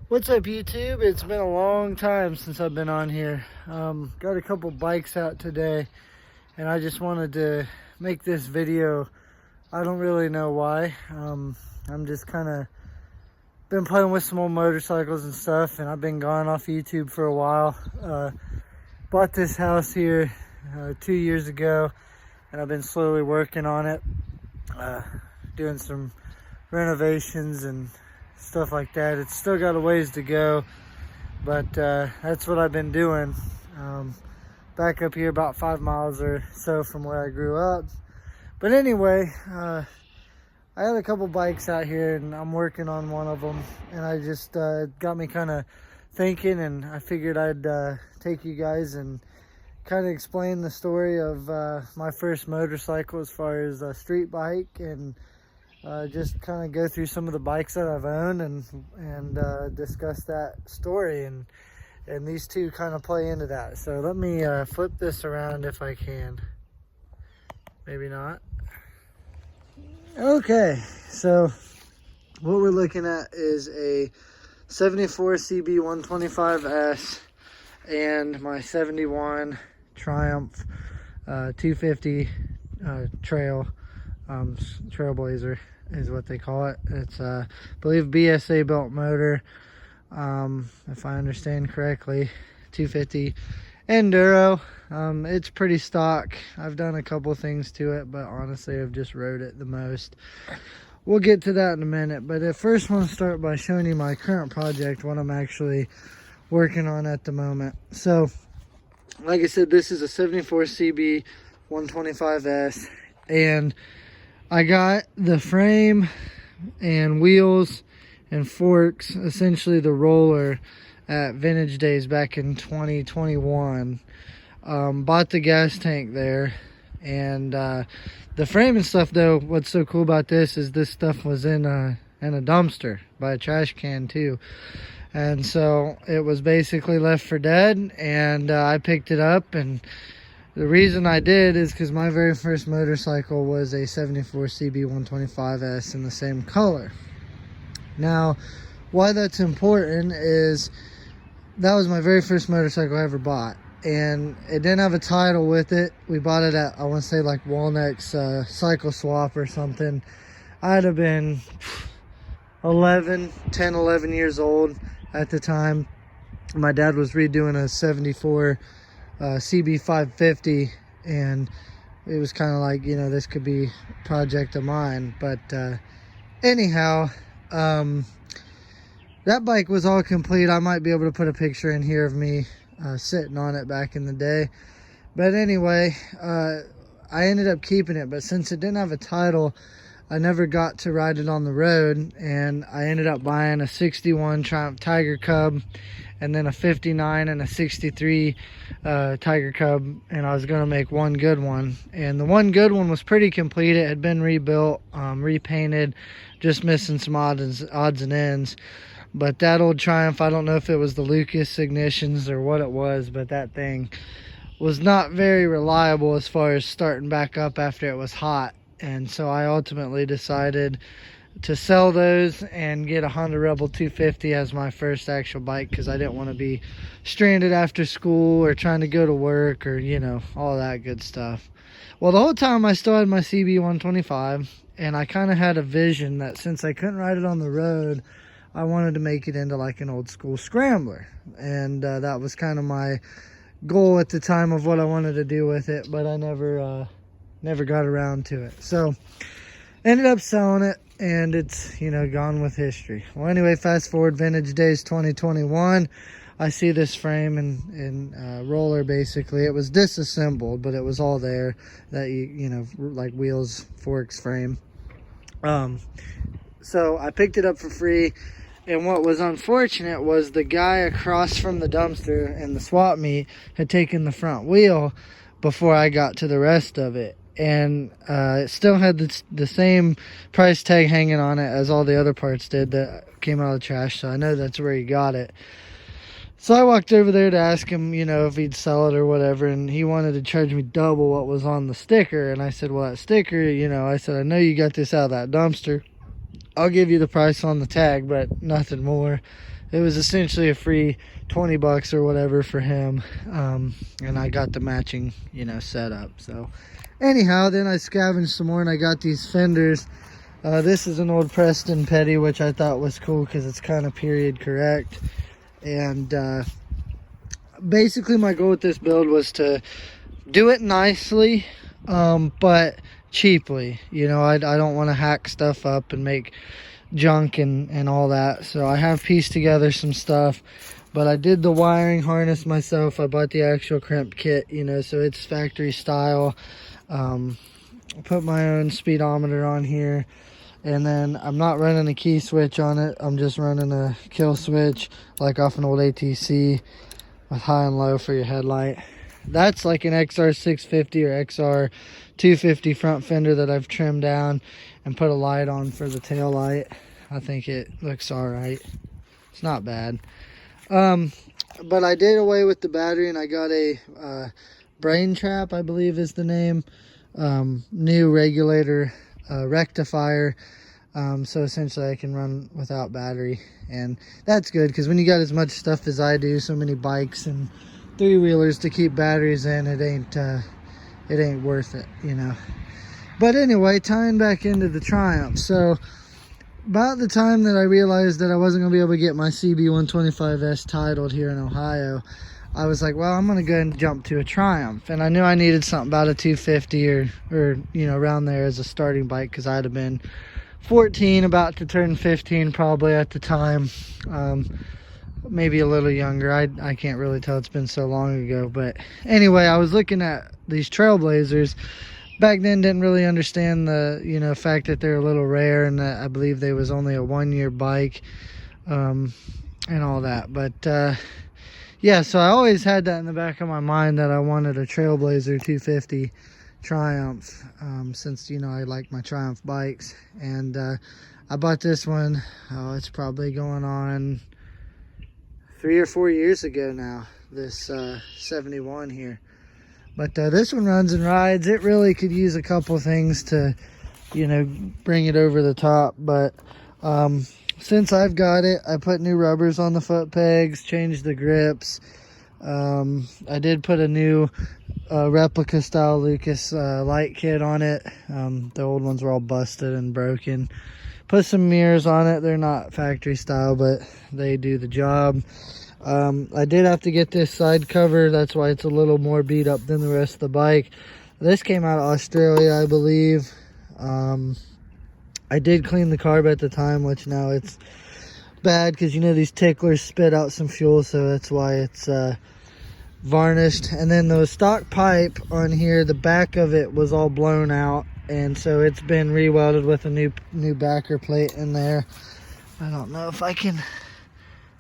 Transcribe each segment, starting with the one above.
What's up, YouTube? It's been a long time since I've been on here. Got a couple bikes out today, and I just wanted to make this video. I don't really know why. I'm just kind of been playing with some old motorcycles and stuff, and I've been gone off YouTube for a while. Bought this house here 2 years ago, and I've been slowly working on it, doing some renovations and stuff like that. It's still got a ways to go, but that's what I've been doing. Back up here about 5 miles or so from where I grew up. But anyway, I had a couple bikes out here and I'm working on one of them, and I just got me kind of thinking, and I figured I'd take you guys and kind of explain the story of my first motorcycle as far as a street bike, and just kind of go through some of the bikes that I've owned and discuss that story, and these two kind of play into that. So let me flip this around if I can. Maybe not. Okay, so what we're looking at is a 74 Cb125S and my 71 Triumph 250 Trailblazer is what they call it. It's I believe BSA built motor, if I understand correctly. 250 enduro. It's pretty stock. I've done a couple things to it, but honestly I've just rode it the most. We'll get to that in a minute, but at first I want to start by showing you my current project, what I'm actually working on at the moment. So like I said, this is a 74 CB 125S, and I got the frame and wheels and forks, essentially the roller, at Vintage Days back in 2021. Bought the gas tank there, and the frame and stuff though, what's so cool about this is this stuff was in a dumpster by a trash can too. And so it was basically left for dead, and I picked it up, and the reason I did is because my very first motorcycle was a 74 CB 125S in the same color. Now, why that's important is that was my very first motorcycle I ever bought, and it didn't have a title with it. We bought it at, I want to say, like Walneck's Cycle Swap or something. I'd have been 10, 11 years old at the time. My dad was redoing a 74 CB550, and it was kind of like, you know, this could be a project of mine. But anyhow, that bike was all complete. I might be able to put a picture in here of me sitting on it back in the day. But anyway, I ended up keeping it, but since it didn't have a title, I never got to ride it on the road, and I ended up buying a 61 Triumph Tiger Cub, and then a 59 and a 63 Tiger Cub, and I was going to make one good one. And the one good one was pretty complete. It had been rebuilt, repainted, just missing some odds and ends. But that old Triumph, I don't know if it was the Lucas ignitions or what it was, but that thing was not very reliable as far as starting back up after it was hot. And so I ultimately decided to sell those and get a Honda Rebel 250 as my first actual bike, because I didn't want to be stranded after school or trying to go to work, or, you know, all that good stuff. Well, the whole time I still had my CB 125, and I kind of had a vision that since I couldn't ride it on the road, I wanted to make it into like an old school scrambler. And that was kind of my goal at the time of what I wanted to do with it, but I never got around to it. So ended up selling it, and it's, you know, gone with history. Well, anyway, fast forward Vintage Days 2021. I see this frame and roller. Basically it was disassembled, but it was all there, that you know, like wheels, forks, frame. So I picked it up for free, and what was unfortunate was the guy across from the dumpster and the swap meet had taken the front wheel before I got to the rest of it. And it still had the same price tag hanging on it as all the other parts did that came out of the trash, so I know that's where he got it. So I walked over there to ask him, you know, if he'd sell it or whatever, and he wanted to charge me double what was on the sticker. And I said, well, that sticker, you know, I said, I know you got this out of that dumpster. I'll give you the price on the tag, but nothing more. it was essentially a free 20 bucks or whatever for him. And I got the matching, you know, setup. So anyhow, then I scavenged some more and I got these fenders. This is an old Preston Petty, which I thought was cool because it's kind of period correct. And basically my goal with this build was to do it nicely, but cheaply. You know, I don't want to hack stuff up and make junk and all that. So I have pieced together some stuff, but I did the wiring harness myself. I bought the actual crimp kit, you know, so it's factory style. Put my own speedometer on here, and then I'm not running a key switch on it. I'm just running a kill switch like off an old ATC with high and low for your headlight. That's like an XR650 or XR250 front fender that I've trimmed down and put a light on for the tail light. I think it looks all right. It's not bad. But I did away with the battery and I got a brain trap, I believe is the name. New regulator rectifier. So essentially I can run without battery, and that's good because when you got as much stuff as I do, so many bikes and three-wheelers to keep batteries in, it ain't worth it, you know. But anyway, tying back into the Triumph. So about the time that I realized that I wasn't gonna be able to get my Cb125S titled here in Ohio, I was like, well, I'm gonna go and jump to a Triumph. And I knew I needed something about a 250 or you know, around there as a starting bike, because I'd have been 14, about to turn 15 probably at the time. Maybe a little younger. I can't really tell, it's been so long ago. But anyway, I was looking at these Trailblazers. Back then didn't really understand the, you know, fact that they're a little rare, and that I believe they was only a 1-year bike, and all that. But yeah, so I always had that in the back of my mind that I wanted a Trailblazer 250 Triumph, since, you know, I like my Triumph bikes. And I bought this one, oh, it's probably going on 3 or 4 years ago now, this 71 here. But this one runs and rides. It really could use a couple things to, you know, bring it over the top. But since I've got it, I put new rubbers on the foot pegs, changed the grips. I did put a new replica style Lucas light kit on it. The old ones were all busted and broken. Put some mirrors on it. They're not factory style, but they do the job. I did have to get this side cover. That's why it's a little more beat up than the rest of the bike. This came out of Australia, I believe. I did clean the carb at the time, which now it's bad because, you know, these ticklers spit out some fuel, so that's why it's varnished. And then the stock pipe on here, the back of it was all blown out, and so it's been re-welded with a new backer plate in there. I don't know if I can't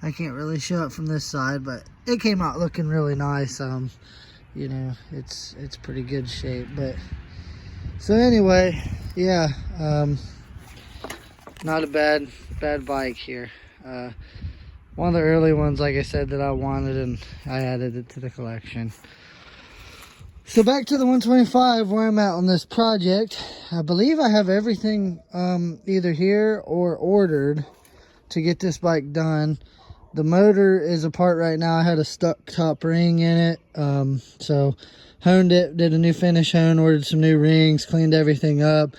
really show it from this side, but it came out looking really nice. You know, it's pretty good shape. But so anyway, yeah, not a bad bike here. One of the early ones, like I said, that I wanted, and I added it to the collection. So back to the 125, where I'm at on this project. I believe I have everything either here or ordered to get this bike done. The motor is apart right now. I had a stuck top ring in it, so honed it, did a new finish hone, ordered some new rings, cleaned everything up,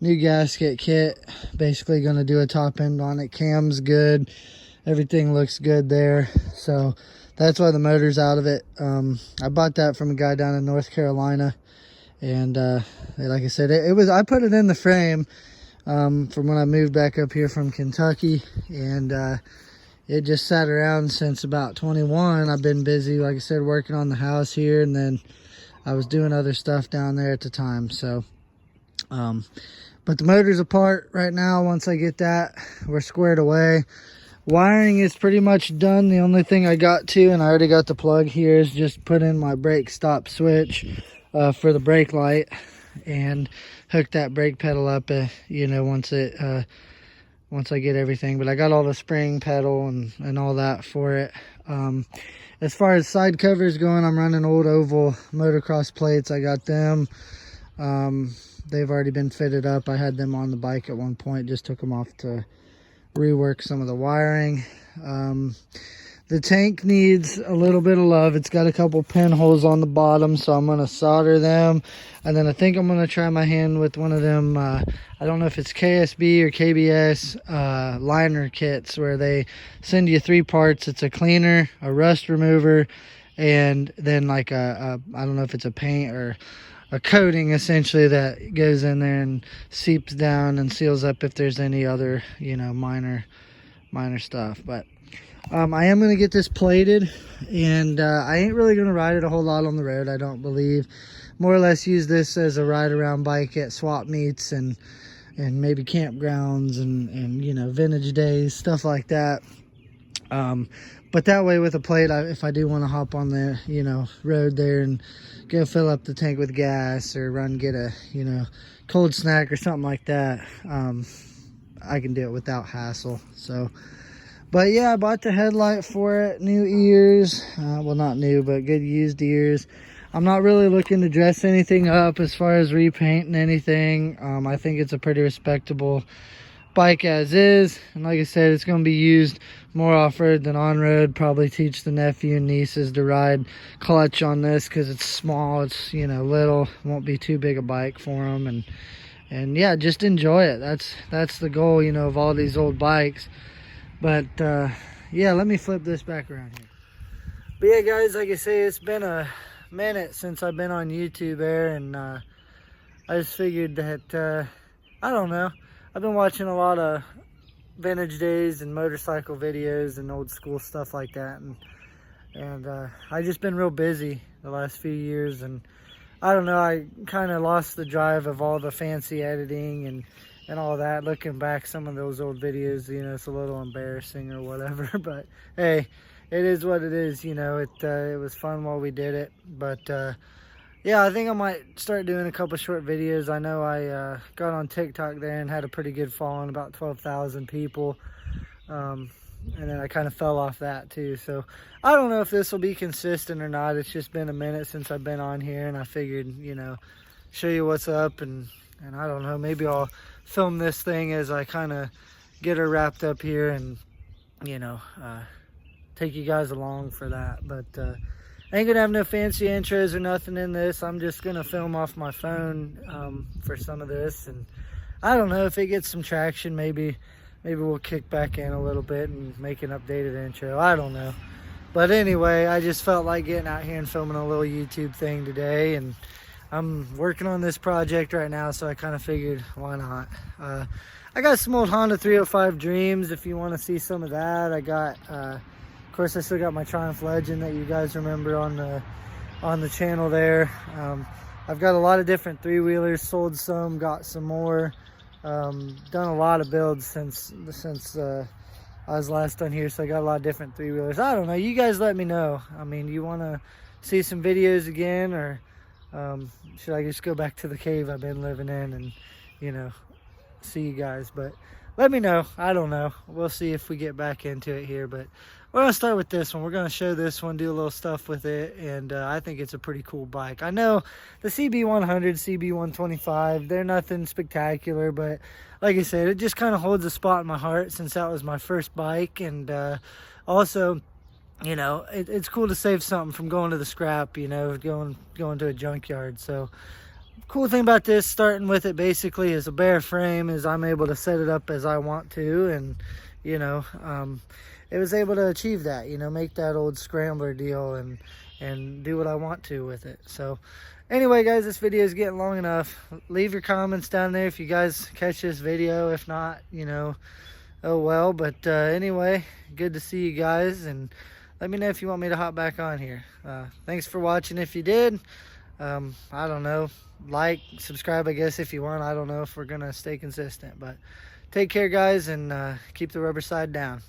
new gasket kit, basically going to do a top end on it. Cam's good, everything looks good there, so that's why the motor's out of it. I bought that from a guy down in North Carolina, and like I said, I put it in the frame from when I moved back up here from Kentucky, and it just sat around since about 21. I've been busy, like I said, working on the house here, and then I was doing other stuff down there at the time. So but the motor's apart right now. Once I get that, we're squared away. Wiring is pretty much done. The only thing I got to, and I already got the plug here, is just put in my brake stop switch for the brake light, and hook that brake pedal up, you know, once I get everything. But I got all the spring pedal and all that for it. As far as side covers going, I'm running old oval motocross plates. I got them. They've already been fitted up. I had them on the bike at one point, just took them off to rework some of the wiring. The tank needs a little bit of love. It's got a couple pinholes on the bottom, so I'm going to solder them. And then I think I'm going to try my hand with one of them, I don't know if it's KSB or KBS liner kits, where they send you 3 parts. It's a cleaner, a rust remover, and then like I don't know if it's a paint or a coating essentially that goes in there and seeps down and seals up if there's any other, you know, minor stuff. But I am going to get this plated, and I ain't really going to ride it a whole lot on the road, I don't believe. More or less use this as a ride around bike at swap meets and maybe campgrounds and you know, vintage days, stuff like that. But that way with a plate, if I do want to hop on the, you know, road there and go fill up the tank with gas or run get a, you know, cold snack or something like that, I can do it without hassle. So, but yeah, I bought the headlight for it, new ears, well not new, but good used ears. I'm not really looking to dress anything up as far as repainting anything. I think it's a pretty respectable bike as is, and like I said, it's going to be used more off-road than on-road. Probably teach the nephew and nieces to ride clutch on this because it's small, it's, you know, little, won't be too big a bike for them, and yeah, just enjoy it. That's the goal, you know, of all these old bikes. But yeah, let me flip this back around here. But yeah, guys, like I say, it's been a minute since I've been on YouTube there, and I just figured that I don't know, I've been watching a lot of vintage days and motorcycle videos and old school stuff like that, and I just been real busy the last few years, and I don't know, I kind of lost the drive of all the fancy editing and all that. Looking back, some of those old videos, you know, it's a little embarrassing or whatever, but hey, it is what it is, you know. It was fun while we did it. But yeah, I think I might start doing a couple short videos. I know I got on TikTok there and had a pretty good following, about 12,000 people, and then I kind of fell off that too. So I don't know if this will be consistent or not. It's just been a minute since I've been on here, and I figured, you know, show you what's up, and I don't know, maybe I'll film this thing as I kind of get her wrapped up here, and you know, take you guys along for that. But I ain't gonna have no fancy intros or nothing in this. I'm just gonna film off my phone for some of this, and I don't know, if it gets some traction, maybe we'll kick back in a little bit and make an updated intro. I don't know. But anyway, I just felt like getting out here and filming a little YouTube thing today, and I'm working on this project right now, so I kind of figured, why not? I got some old Honda 305 Dreams if you want to see some of that. I got, of course, I still got my Triumph Legend that you guys remember on the channel there. I've got a lot of different three-wheelers, sold some, got some more. Done a lot of builds since I was last on here, so I got a lot of different three-wheelers. I don't know, you guys let me know. I mean, you want to see some videos again, or should I just go back to the cave I've been living in and, you know, see you guys? But let me know. I don't know. We'll see if we get back into it here. But we're going to start with this one. We're going to show this one, do a little stuff with it, and I think it's a pretty cool bike. I know the Cb100, Cb125, they're nothing spectacular, but like I said, it just kind of holds a spot in my heart since that was my first bike. And also, you know, it's cool to save something from going to the scrap, you know, going to a junkyard. So cool thing about this, starting with it basically is a bare frame, is I'm able to set it up as I want to, and you know, it was able to achieve that, you know, make that old scrambler deal and do what I want to with it. So anyway, guys, this video is getting long enough. Leave your comments down there if you guys catch this video. If not, you know, oh well. But anyway, good to see you guys, and let me know if you want me to hop back on here. Thanks for watching if you did. I don't know, like, subscribe, I guess, if you want. I don't know if we're gonna stay consistent, but take care, guys, and keep the rubber side down.